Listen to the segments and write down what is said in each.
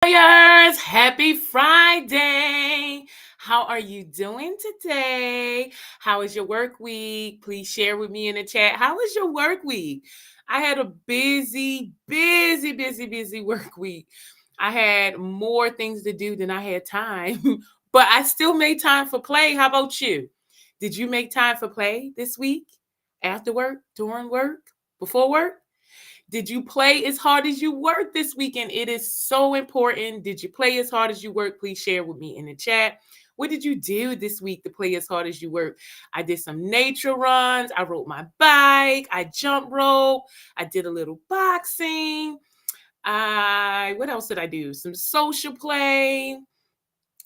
Warriors, happy Friday. How are you doing today? How is your work week? Please share with me in the chat. How was your work week? I had a busy work week. I had more things to do than I had time, but I still made time for play. How about you? Did you make time for play this week? After work, during work, before work? Did you play as hard as you work this weekend? It is so important. Did you play as hard as you work? Please share with me in the chat. What did you do this week to play as hard as you work? I did some nature runs. I rode my bike. I jump rope. I did a little boxing. What else did I do? Some social play.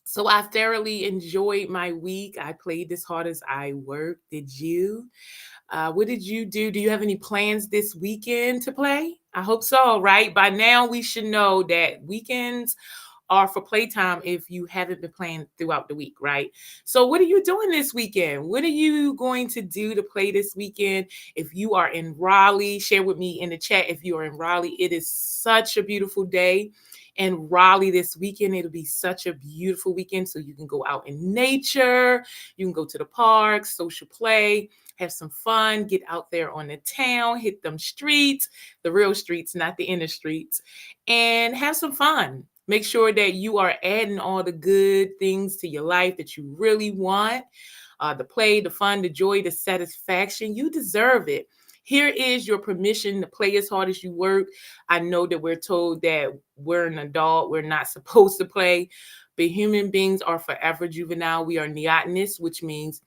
So I thoroughly enjoyed my week. I played as hard as I worked. Did you? What did you do? Do you have any plans this weekend to play? I hope so, right? By now, we should know that weekends are for playtime if you haven't been playing throughout the week, right? So, what are you doing this weekend? What are you going to do to play this weekend? If you are in Raleigh, share with me in the chat. If you are in Raleigh, it is such a beautiful day. In Raleigh this weekend, it'll be such a beautiful weekend. So, you can go out in nature, you can go to the parks, social play, have some fun, get out there on the town, hit them streets, the real streets, not the inner streets, and have some fun. Make sure that you are adding all the good things to your life that you really want, the play, the fun, the joy, the satisfaction. You deserve it. Here is your permission to play as hard as you work. I know that we're told that we're an adult, we're not supposed to play, but human beings are forever juvenile. We are neotenous, which means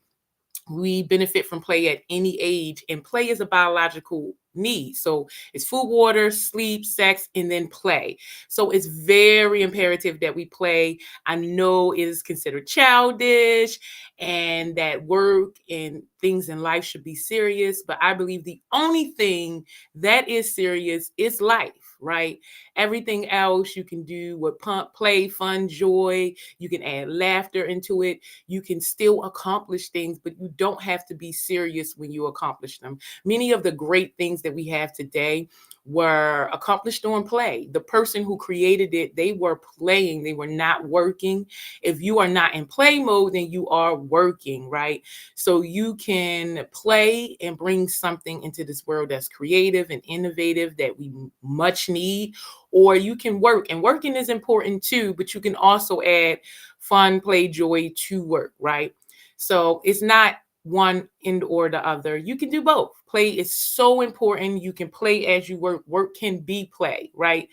we benefit from play at any age, and play is a biological need. So it's food, water, sleep, sex, and then play. So it's very imperative that we play. I know it is considered childish and that work and things in life should be serious, but I believe the only thing that is serious is life, right? Everything else you can do with pump, play, fun, joy. You can add laughter into it. You can still accomplish things, but you don't have to be serious when you accomplish them. Many of the great things that we have today were accomplished on play. The person who created it, they were playing, they were not working. If you are not in play mode, then you are working, right? So you can play and bring something into this world that's creative and innovative that we much need, or you can work, and working is important too, but you can also add fun, play, joy to work, right? So it's not one end or the other. You can do both. Play is so important. You can play as you work. Work can be play, right?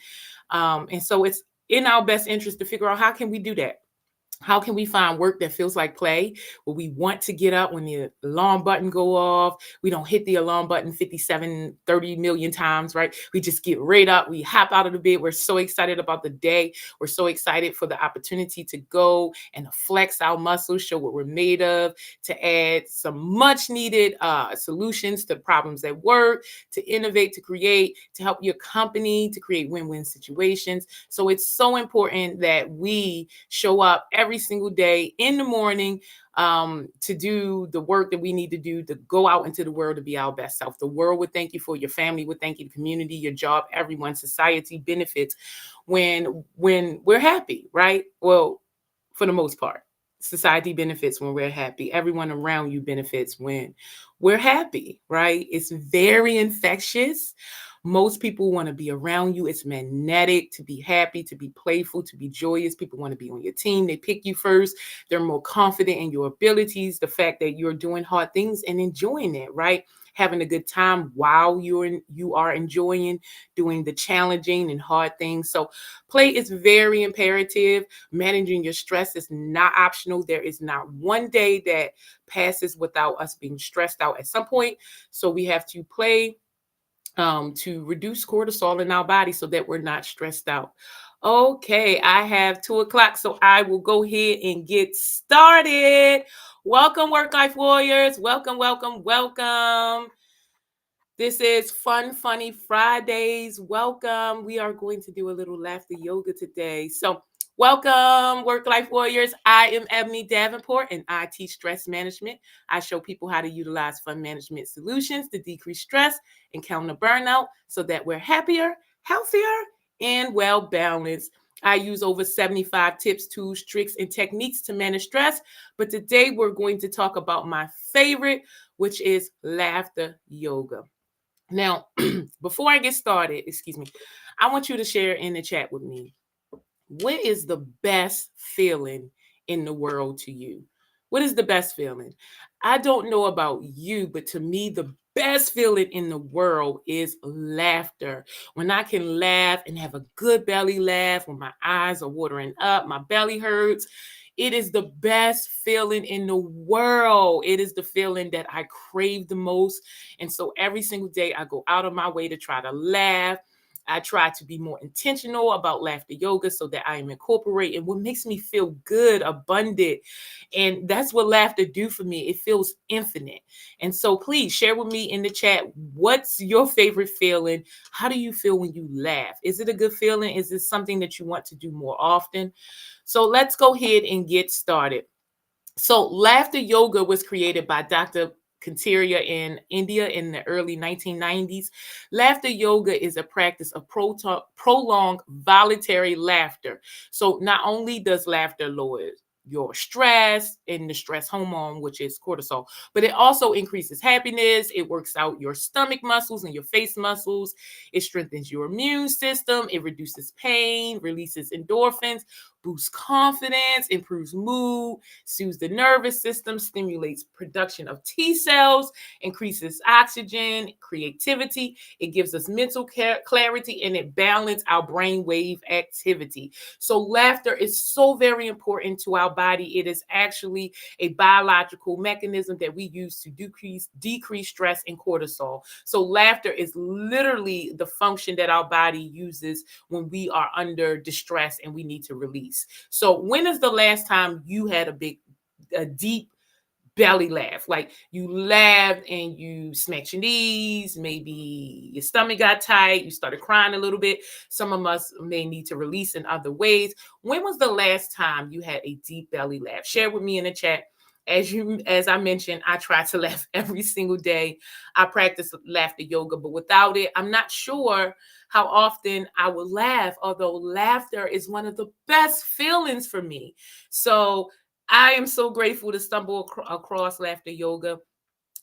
And so it's in our best interest to figure out how can we do that. How can we find work that feels like play, where we want to get up when the alarm button go off? We don't hit the alarm button 57, 30 million times, right? We just get right up. We hop out of the bed. We're so excited about the day. We're so excited for the opportunity to go and flex our muscles, show what we're made of, to add some much needed solutions to problems at work, to innovate, to create, to help your company, to create win-win situations. So it's so important that we show up every single day in the morning to do the work that we need to do to go out into the world to be our best self. The world would thank you for, your family would thank you, the community, your job, everyone, society benefits when we're happy, right? Well, for the most part. Society benefits when we're happy. Everyone around you benefits when we're happy, right? It's very infectious. Most people want to be around you. It's magnetic to be happy, to be playful, to be joyous. People want to be on your team. They pick you first. They're more confident in your abilities, the fact that you're doing hard things and enjoying it, right? Having a good time while you are enjoying doing the challenging and hard things. So play is very imperative. Managing your stress is not optional. There is not one day that passes without us being stressed out at some point. So we have to play to reduce cortisol in our body so that we're not stressed out. Okay, I have 2 o'clock, so I will go ahead and get started. Welcome, Work Life Warriors. Welcome, welcome, welcome. This is Fun Funny Fridays. Welcome. We are going to do a little laughter yoga today. So, welcome, Work Life Warriors. I am Ebony Davenport, and I teach stress management. I show people how to utilize fun management solutions to decrease stress and counter burnout so that we're happier, healthier, and well balanced. I use over 75 tips, tools, tricks, and techniques to manage stress. But today we're going to talk about my favorite, which is laughter yoga. Now, before I get started, excuse me, I want you to share in the chat with me, what is the best feeling in the world to you? What is the best feeling? I don't know about you, but to me, the best feeling in the world is laughter. When I can laugh and have a good belly laugh, when my eyes are watering up, my belly hurts. It is the best feeling in the world. It is the feeling that I crave the most. And so every single day I go out of my way to try to laugh. I try to be more intentional about laughter yoga so that I am incorporating what makes me feel good, abundant. And that's what laughter do for me. It feels infinite. And so please share with me in the chat, what's your favorite feeling? How do you feel when you laugh? Is it a good feeling? Is it something that you want to do more often? So let's go ahead and get started. So laughter yoga was created by Dr. Kataria in India in the early 1990s. Laughter yoga is a practice of prolonged voluntary laughter. So not only does laughter lower your stress and the stress hormone, which is cortisol, but it also increases happiness. It works out your stomach muscles and your face muscles. It strengthens your immune system. It reduces pain, releases endorphins, boosts confidence, improves mood, soothes the nervous system, stimulates production of T cells, increases oxygen, creativity. It gives us mental clarity, and it balances our brainwave activity. So laughter is so very important to our body. It is actually a biological mechanism that we use to decrease stress and cortisol. So laughter is literally the function that our body uses when we are under distress and we need to release. So when is the last time you had a deep belly laugh? Like you laughed and you smacked your knees, maybe your stomach got tight, you started crying a little bit. Some of us may need to release in other ways. When was the last time you had a deep belly laugh? Share with me in the chat. As I mentioned, I try to laugh every single day. I practice laughter yoga, but without it, I'm not sure how often I will laugh, although laughter is one of the best feelings for me. So I am so grateful to stumble across laughter yoga.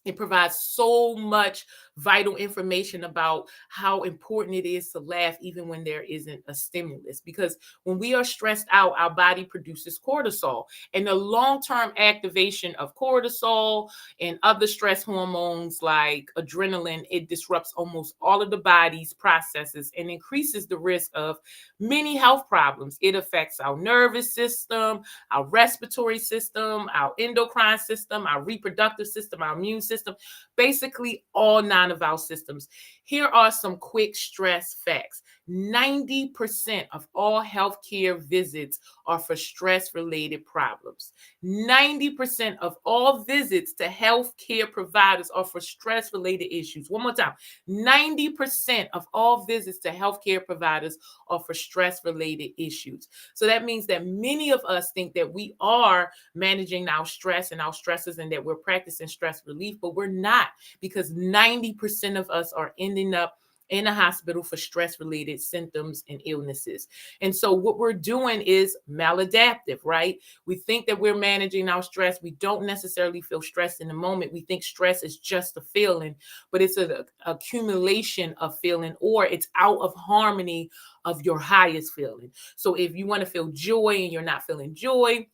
It provides so much vital information about how important it is to laugh even when there isn't a stimulus. Because when we are stressed out, our body produces cortisol. And the long-term activation of cortisol and other stress hormones like adrenaline, it disrupts almost all of the body's processes and increases the risk of many health problems. It affects our nervous system, our respiratory system, our endocrine system, our reproductive system, our immune system, basically all 9 of our systems. Here are some quick stress facts. 90% of all healthcare visits are for stress related problems. 90% of all visits to healthcare providers are for stress related issues. One more time. 90% of all visits to healthcare providers are for stress related issues. So that means that many of us think that we are managing our stress and our stresses and that we're practicing stress relief, but we're not, because 90% of us are ending up in a hospital for stress related symptoms and illnesses. And so what we're doing is maladaptive, right? We think that we're managing our stress. We don't necessarily feel stressed in the moment. We think stress is just a feeling, but it's an accumulation of feeling, or it's out of harmony of your highest feeling. So if you want to feel joy and you're not feeling joy,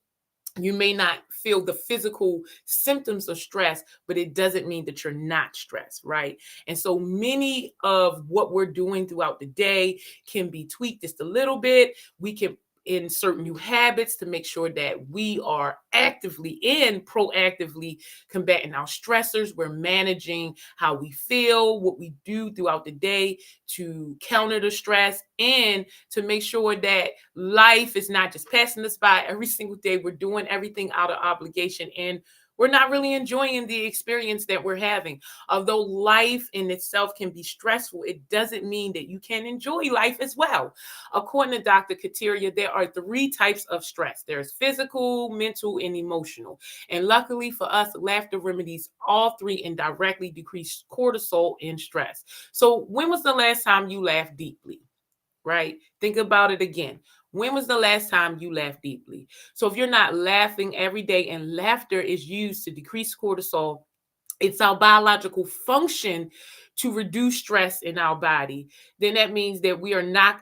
you may not feel the physical symptoms of stress, but it doesn't mean that you're not stressed, right? And so many of what we're doing throughout the day can be tweaked just a little bit. We can insert new habits to make sure that we are actively and proactively combating our stressors. We're managing how we feel, what we do throughout the day to counter the stress, and to make sure that life is not just passing us by every single day. We're doing everything out of obligation, and we're not really enjoying the experience that we're having. Although life in itself can be stressful, it doesn't mean that you can enjoy life as well. According to Dr. Kataria, there are 3 types of stress. There's physical, mental, and emotional. And luckily for us, laughter remedies all 3 and directly decrease cortisol and stress. So when was the last time you laughed deeply? Right? Think about it again. When was the last time you laughed deeply? So if you're not laughing every day, and laughter is used to decrease cortisol, it's our biological function to reduce stress in our body, then that means that we're not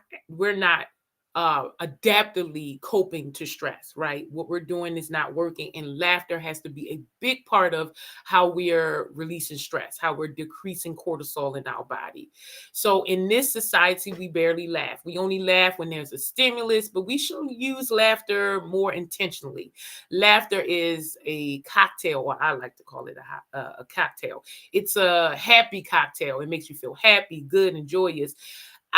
adaptively coping to stress, right? What we're doing is not working, and laughter has to be a big part of how we are releasing stress, how we're decreasing cortisol in our body. So in this society, we barely laugh. We only laugh when there's a stimulus, but we should use laughter more intentionally. Laughter is a cocktail, or I like to call it a cocktail. It's a happy cocktail. It makes you feel happy, good, and joyous.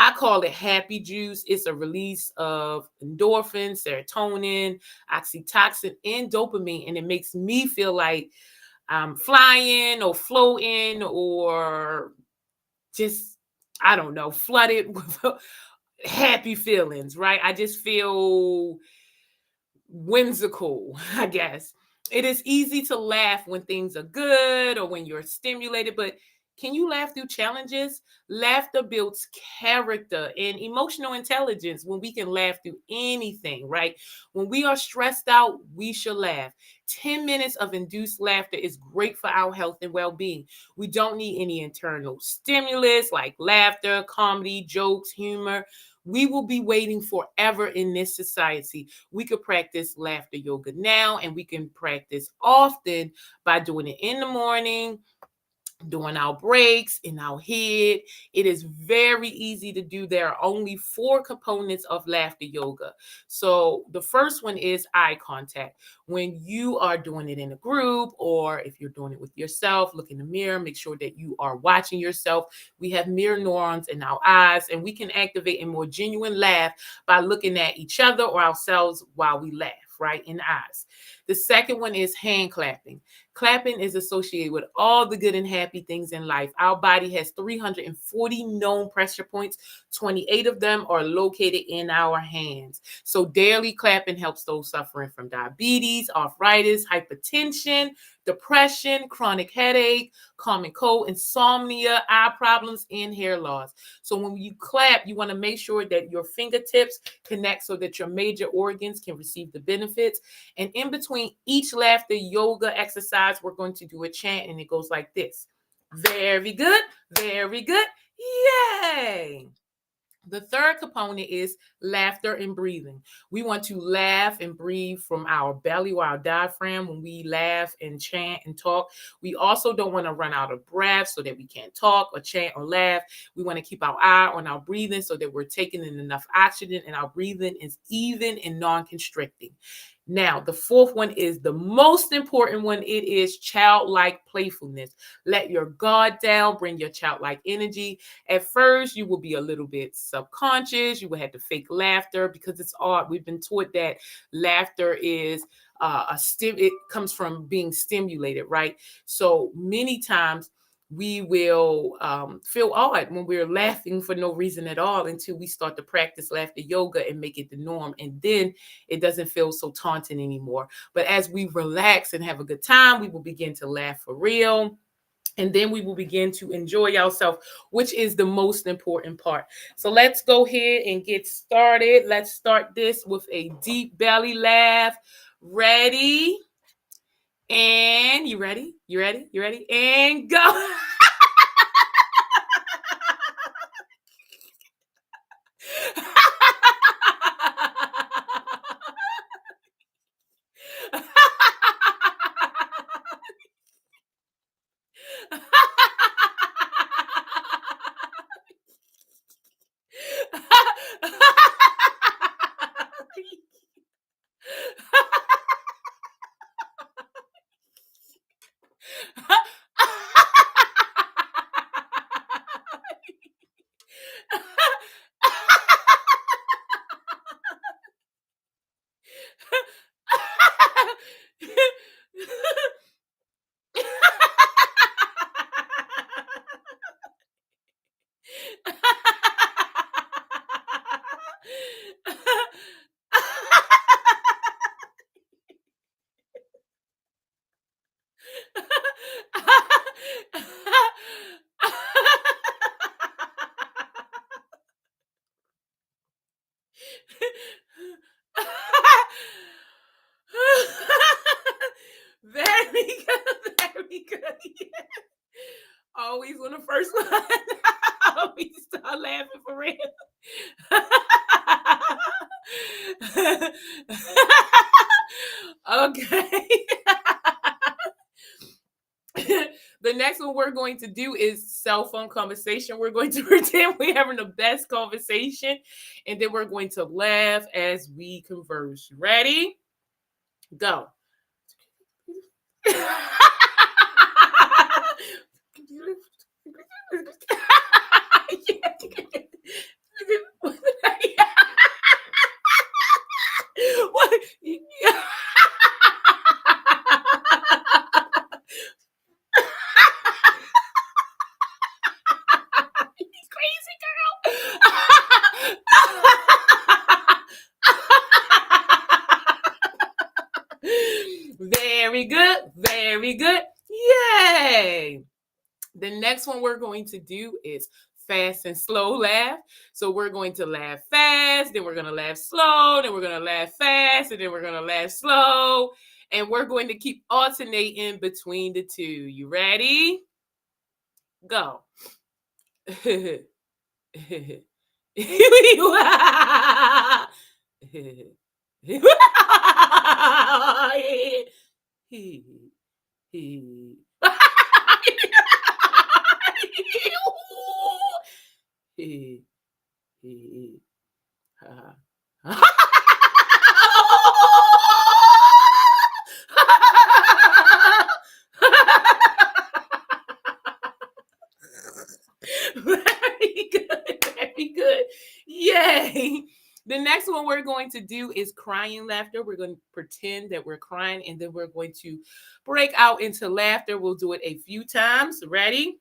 I call it happy juice. It's a release of endorphins, serotonin, oxytocin, and dopamine, and it makes me feel like I'm flying or floating or just, I don't know, flooded with happy feelings, right? I just feel whimsical, I guess. It is easy to laugh when things are good or when you're stimulated, but can you laugh through challenges? Laughter builds character and emotional intelligence when we can laugh through anything, right? When we are stressed out, we should laugh. 10 minutes of induced laughter is great for our health and well being. We don't need any internal stimulus like laughter, comedy, jokes, humor. We will be waiting forever in this society. We could practice laughter yoga now, and we can practice often by doing it in the morning, during our breaks, in our head. It is very easy to do. There are only 4 components of laughter yoga. So the first one is eye contact. When you are doing it in a group, or if you're doing it with yourself, look in the mirror, make sure that you are watching yourself. We have mirror neurons in our eyes, and we can activate a more genuine laugh by looking at each other or ourselves while we laugh, right, in the eyes. The second one is hand clapping. Clapping is associated with all the good and happy things in life. Our body has 340 known pressure points. 28 of them are located in our hands. So daily clapping helps those suffering from diabetes, arthritis, hypertension, depression, chronic headache, common cold, insomnia, eye problems, and hair loss. So when you clap, you want to make sure that your fingertips connect so that your major organs can receive the benefits. And in between each laughter yoga exercise, we're going to do a chant, and it goes like this. Very good, very good, yay. The third component is laughter and breathing. We want to laugh and breathe from our belly or our diaphragm when we laugh and chant and talk. We also don't want to run out of breath so that we can't talk or chant or laugh. We want to keep our eye on our breathing so that we're taking in enough oxygen and our breathing is even and non-constricting. Now, the fourth one is the most important one. It is childlike playfulness. Let your guard down, bring your childlike energy. At first, you will be a little bit subconscious. You will have to fake laughter because it's art. We've been taught that laughter is it comes from being stimulated, right? So many times we will feel odd when we're laughing for no reason at all until we start to practice laughter yoga and make it the norm. And then it doesn't feel so taunting anymore. But as we relax and have a good time, we will begin to laugh for real. And then we will begin to enjoy ourselves, which is the most important part. So let's go ahead and get started. Let's start this with a deep belly laugh. Ready? And you ready? You ready? You ready? And go. always on the first one. We start laughing for real. Okay. The next one we're going to do is cell phone conversation. We're going to pretend we're having the best conversation, and then we're going to laugh as we converse. Ready? Go. What? Crazy girl. Very good. Very good. Yay. The next one we're going to do is fast and slow laugh. So we're going to laugh fast, then we're going to laugh slow, then we're going to laugh fast, and then we're going to laugh slow. And we're going to keep alternating between the two. You ready? Go. Very good. Very good. Yay. The next one we're going to do is crying laughter. We're going to pretend that we're crying, and then we're going to break out into laughter. We'll do it a few times. Ready?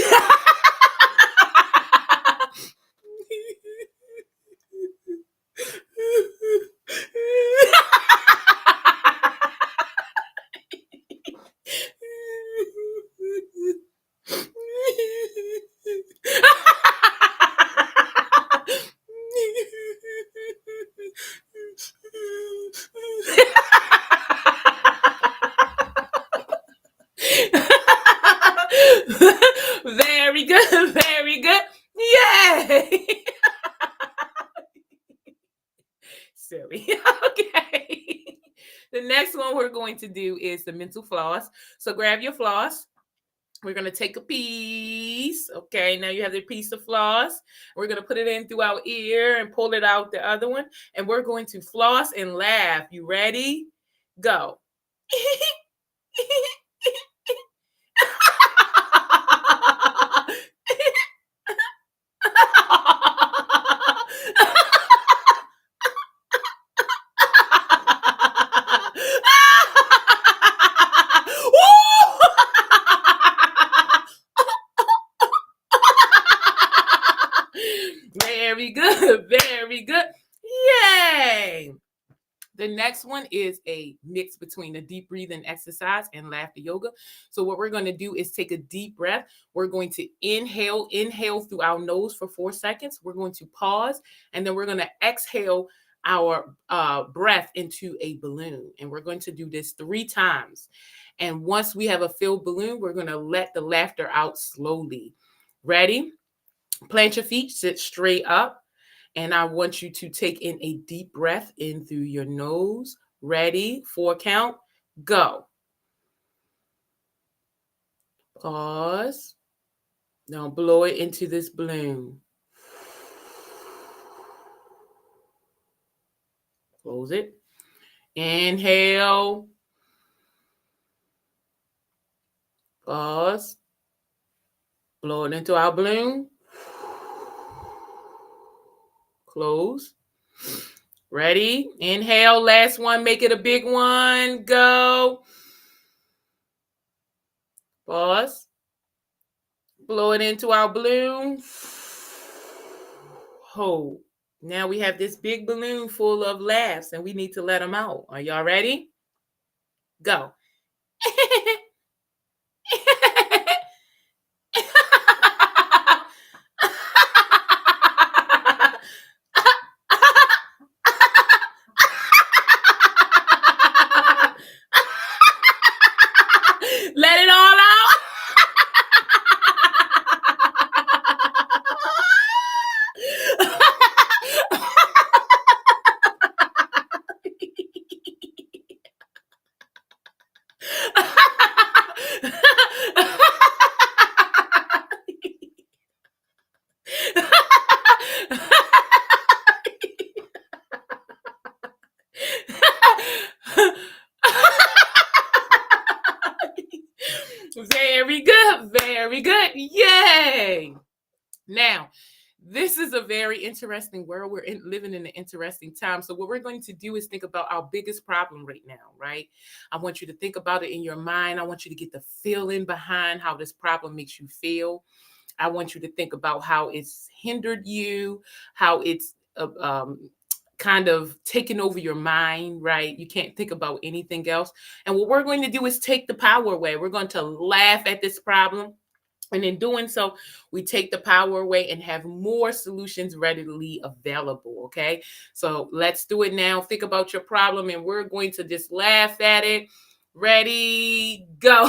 Yeah. Very good. Very good. Yay. Silly. Okay. The next one we're going to do is the mental floss. So grab your floss. We're going to take a piece. Okay, now you have the piece of floss. We're going to put it in through our ear and pull it out the other one. And we're going to floss and laugh. You ready? Go. Very good. Very good. Yay. The next one is a mix between a deep breathing exercise and laughter yoga. So what we're going to do is take a deep breath. We're going to inhale through our nose for 4 seconds. We're going to pause, and then we're going to exhale our breath into a balloon. And we're going to do this 3 times. And once we have a filled balloon, we're going to let the laughter out slowly. Ready? Plant your feet, sit straight up. And I want you to take in a deep breath in through your nose. Ready? 4 count. Go. Pause. Now blow it into this balloon. Close it. Inhale. Pause. Blow it into our balloon. Close. Ready? Inhale. Last one. Make it a big one. Go. Pause. Blow it into our balloon. Hold. Now we have this big balloon full of laughs, and we need to let them out. Are y'all ready? Go. Very good. Yay. Now, this is a very interesting world. Living in an interesting time. So, what we're going to do is think about our biggest problem right now, right? I want you to think about it in your mind. I want you to get the feeling behind how this problem makes you feel. I want you to think about how it's hindered you, how it's kind of taken over your mind, right? You can't think about anything else. And what we're going to do is take the power away. We're going to laugh at this problem. And in doing so, we take the power away and have more solutions readily available. Okay. So let's do it now. Think about your problem and we're going to just laugh at it. Ready, go.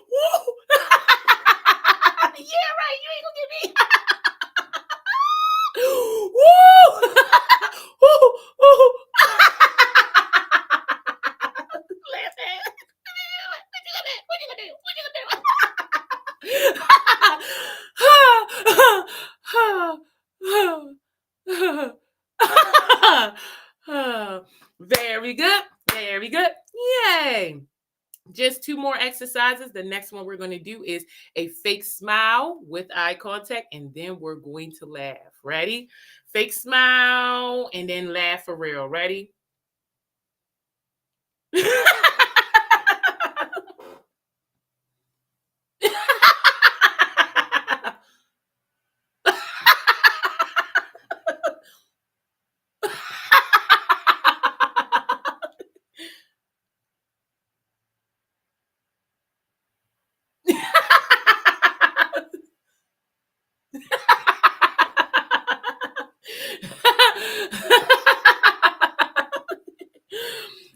Woo! Yeah, right. You ain't gonna get me. Woo! Woo! Woo! Laugh at. What you gonna do? What you gonna do? Very good. Very good. Yay. Just two more exercises. The next one we're going to do is a fake smile with eye contact, and then we're going to laugh. Ready? Fake smile and then laugh for real. Ready?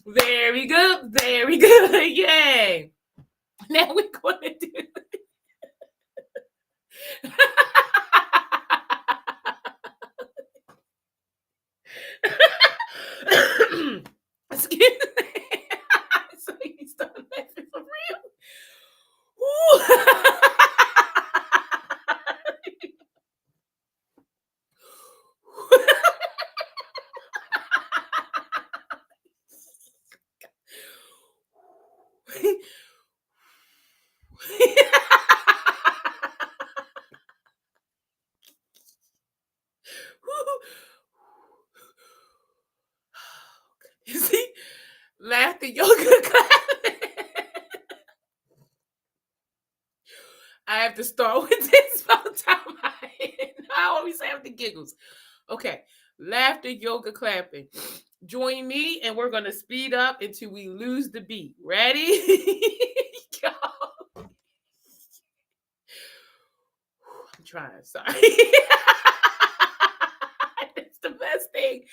Very good. Very good. Yay. Now we're going to do. Excuse me. So you start laughing for real. You see, laughter yoga class. I have to start with this about time. I always have the giggles. Okay, laughter yoga clapping. Join me, and we're gonna speed up until we lose the beat. Ready? Go. I'm trying. Sorry. It's the best thing.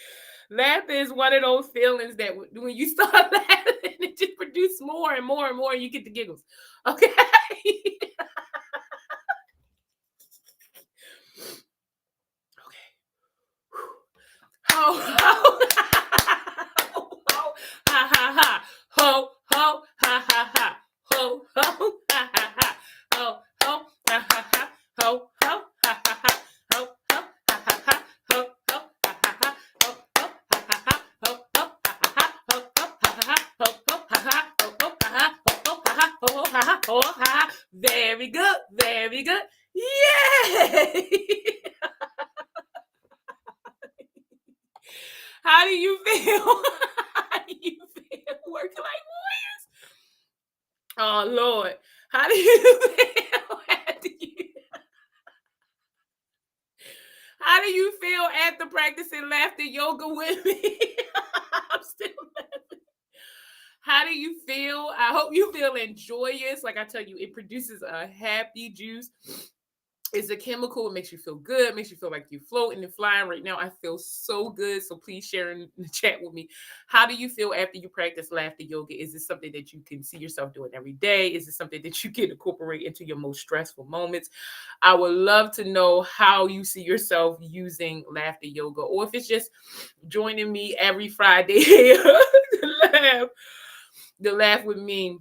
Laughter is one of those feelings that when you start laughing, it just produces more and more and more, and you get the giggles. Okay. Ho, ho, ho, ha, ha, ha, ho, ho, ha, ha, ha, ho, ho, ha, ha, ha, ho, ho, ha, ha, ha, ho, ho, ha, ha, ha, ho, ho, ha, ha, ha, ho, ho, ha, ha, ha, ho, ho, ha, ha, ha, ho, ho, ha, ha, ha, ho, ho, ha, ha, ha, ho, ho, ha, ha, ho, ho, ha, ha, ho, ho, ha, ha, ho, ha, ha, ho, ha. Very good, very good. Yay! How do you feel? How do you feel? Working like warriors? Oh Lord. How do you feel after how do you feel after practicing laughter yoga with me? I'm still laughing. How do you feel? I hope you feel joyous. Like I tell you, it produces a happy juice. It's a chemical. It makes you feel good. It makes you feel like you're floating and flying. Right now, I feel so good. So please share in the chat with me. How do you feel after you practice laughter yoga? Is this something that you can see yourself doing every day? Is it something that you can incorporate into your most stressful moments? I would love to know how you see yourself using laughter yoga, or if it's just joining me every Friday to laugh. to laugh with me,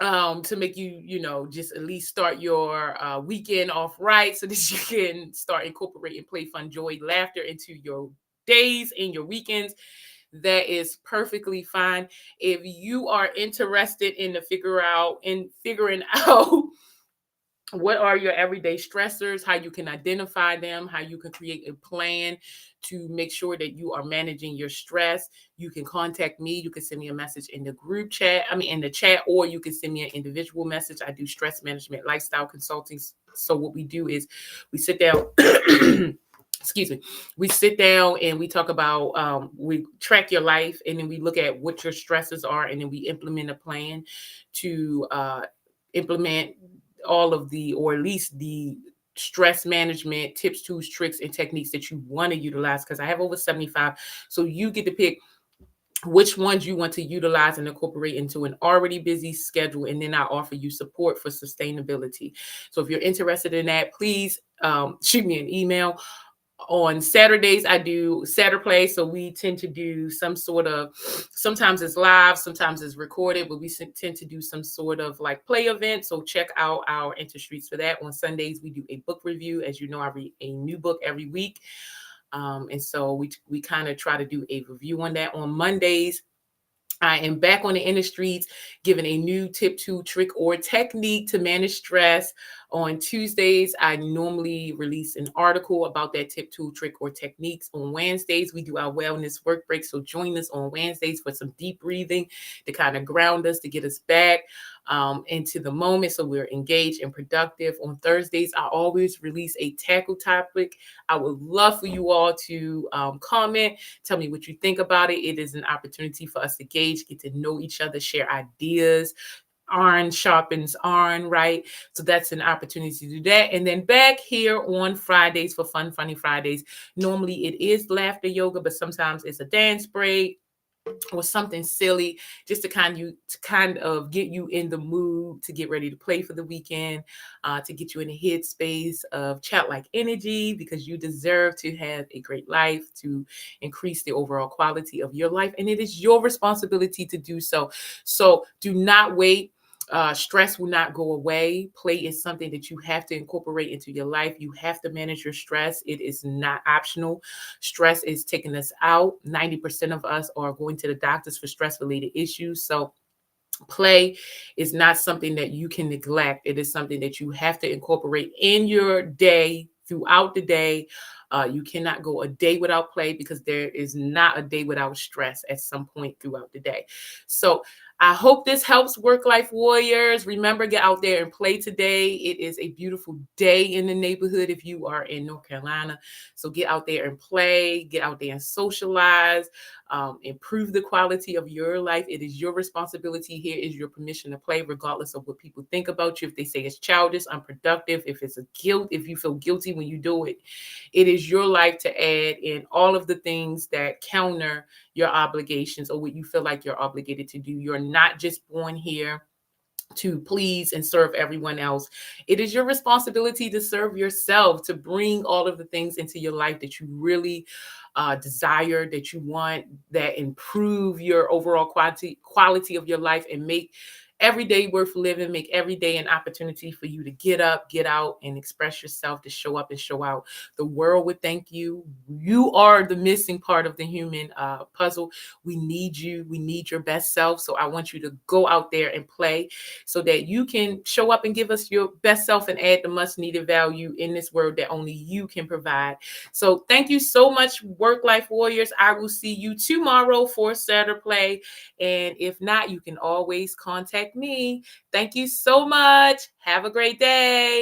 to make you, just at least start your weekend off right so that you can start incorporating play, fun, joy, laughter into your days and your weekends. That is perfectly fine. If you are interested in figuring out what are your everyday stressors, how you can identify them, how you can create a plan to make sure that you are managing your stress, you can contact me. You can send me a message in the group chat, in the chat, or you can send me an individual message. I do stress management, lifestyle consulting. So what we do is we sit down. Excuse me. We sit down and we talk about, we track your life, and then we look at what your stresses are, and then we implement a plan to implement all of the, or at least the stress management tips, tools, tricks, and techniques that you want to utilize. Because I have over 75. So you get to pick which ones you want to utilize and incorporate into an already busy schedule. And then I offer you support for sustainability. So if you're interested in that, please shoot me an email. On Saturdays, I do Saturday Play. So we tend to do some sort of, sometimes it's live, sometimes it's recorded, but we tend to do some sort of like play event. So check out our Streets for that. On Sundays, we do a book review. As you know, I read a new book every week. And so we kind of try to do a review on that. On Mondays, I am back on the streets, giving a new tip, tool, trick, or technique to manage stress. On Tuesdays, I normally release an article about that tip, tool, trick, or techniques. On Wednesdays, we do our wellness work break. So join us on Wednesdays for some deep breathing to kind of ground us, to get us back into the moment so we're engaged and productive. On Thursdays, I always release a tackle topic. I would love for you all to comment, tell me what you think about it. It is an opportunity for us to gauge, get to know each other, share ideas. Iron sharpens iron, right? So that's an opportunity to do that. And then back here on Fridays for Fun Funny Fridays. Normally it is laughter yoga, but sometimes it's a dance break or something silly, just to kind of get you in the mood to get ready to play for the weekend, to get you in a headspace of childlike energy, because you deserve to have a great life, to increase the overall quality of your life, and it is your responsibility to do so. So do not wait. Stress will not go away. Play is something that you have to incorporate into your life. You have to manage your stress. It is not optional. Stress is taking us out. 90% of us are going to the doctors for stress-related issues. So play is not something that you can neglect. It is something that you have to incorporate in your day, throughout the day. You cannot go a day without play, because there is not a day without stress at some point throughout the day. So I hope this helps, work life warriors. Remember, get out there and play today. It is a beautiful day in the neighborhood if you are in North Carolina. So get out there and play, get out there and socialize, improve the quality of your life. It is your responsibility. Here is your permission to play, regardless of what people think about you. If they say it's childish, unproductive, if it's a guilt, if you feel guilty when you do it, it is your life to add in all of the things that counter your obligations or what you feel like you're obligated to do. You're not just born here to please and serve everyone else. It is your responsibility to serve yourself, to bring all of the things into your life that you really desire, that you want, that improve your overall quality of your life, and make every day worth living, make every day an opportunity for you to get up, get out, and express yourself, to show up and show out. The world would thank you. You are the missing part of the human puzzle. We need you. We need your best self. So I want you to go out there and play, so that you can show up and give us your best self and add the much needed value in this world that only you can provide. So thank you so much, work life warriors. I will see you tomorrow for Saturday Play. And if not, you can always contact me. Thank you so much. Have a great day.